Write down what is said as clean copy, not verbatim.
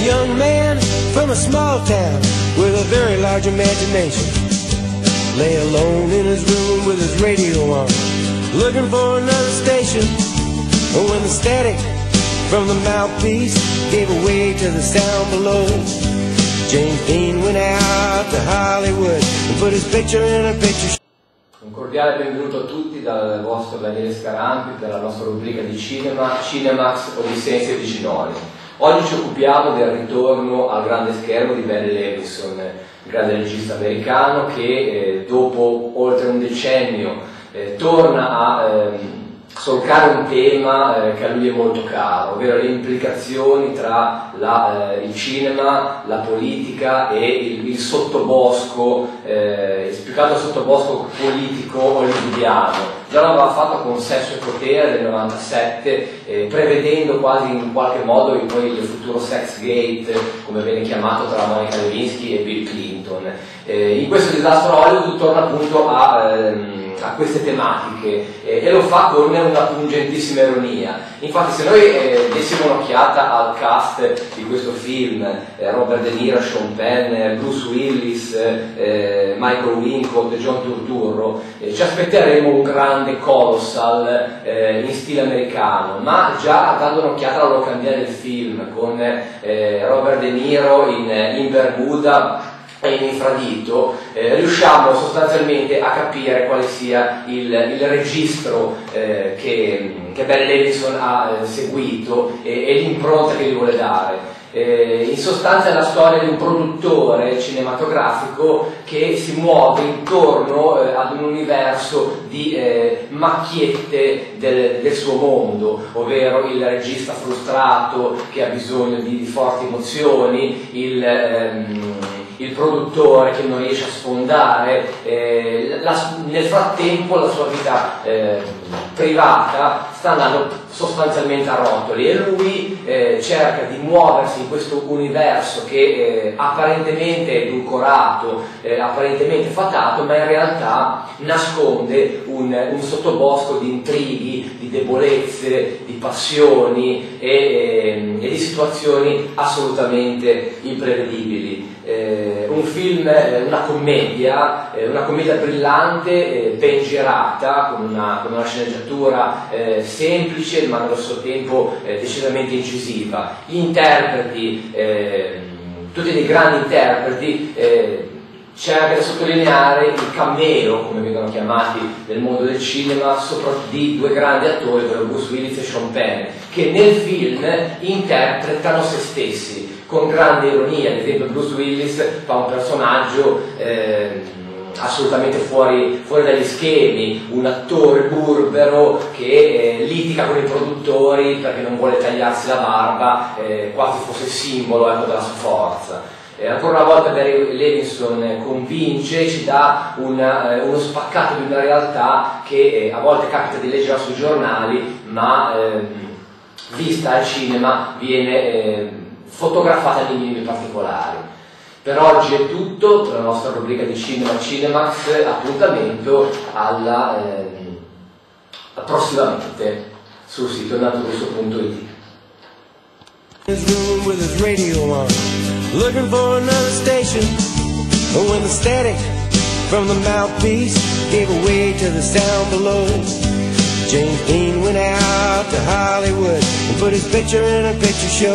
young man from a small town with a very large imagination lay alone in his room with his radio on, looking for another station. When the static from the mouthpiece gave way to the sound below, James Dean went out to Hollywood and put his picture in a picture show. Un cordiale benvenuto a tutti dal vostro Daniele Scarampi per la nostra rubrica di cinema, Cinemax Odissea in 16 noni. Oggi ci occupiamo del ritorno al grande schermo di Barry Levinson, il grande regista americano che dopo oltre un decennio torna a solcare un tema che a lui è molto caro, ovvero le implicazioni tra il cinema, la politica e il sottobosco, più che altro sottobosco politico hollywoodiano. Già l'aveva fatto con Sesso e Potere del 97, prevedendo quasi in qualche modo poi il futuro Sex Gate, come viene chiamato, tra Monica Lewinsky e Bill Clinton. In questo disastro Hollywood torna appunto a queste tematiche e lo fa con una pungentissima ironia. Infatti, se noi dessimo un'occhiata al cast di questo film, Robert De Niro, Sean Penn, Bruce Willis, Michael Wincott, John Turturro, ci aspetteremo un grande colossal in stile americano, ma già dando un'occhiata alla locandina del film, con Robert De Niro in Bermuda e in infradito, riusciamo sostanzialmente a capire quale sia il registro che Barry Levinson ha seguito e l'impronta che gli vuole dare. In sostanza è la storia di un produttore cinematografico che si muove intorno ad un universo di macchiette del suo mondo, ovvero il regista frustrato che ha bisogno di forti emozioni, il produttore che non riesce a sfondare, nel frattempo la sua vita privata sta andando sostanzialmente a rotoli e lui cerca di muoversi in questo universo che apparentemente è edulcorato, apparentemente fatato, ma in realtà nasconde un sottobosco di intrighi, di debolezze, di passioni e di situazioni assolutamente imprevedibili. Un film, una commedia brillante, ben girata, con una sceneggiatura semplice ma allo stesso tempo decisamente incisiva. Gli interpreti, tutti dei grandi interpreti. C'è anche da sottolineare il cameo, come vengono chiamati nel mondo del cinema, soprattutto di due grandi attori, ovvero Bruce Willis e Sean Penn, che nel film interpretano se stessi con grande ironia. Ad esempio Bruce Willis fa un personaggio assolutamente fuori dagli schemi, un attore burbero che litiga con i produttori perché non vuole tagliarsi la barba, quasi fosse simbolo della sua forza. Ancora una volta Barry Levinson convince, ci dà uno spaccato di una realtà che a volte capita di leggere sui giornali, ma vista al cinema viene fotografata nei minimi particolari. Per oggi è tutto, per la nostra rubrica di cinema Cinemax. Appuntamento prossimamente sul sito naturrusso.it. His room with his radio on, looking for another station. When the static from the mouthpiece gave way to the sound below, James Dean went out to Hollywood and put his picture in a picture show.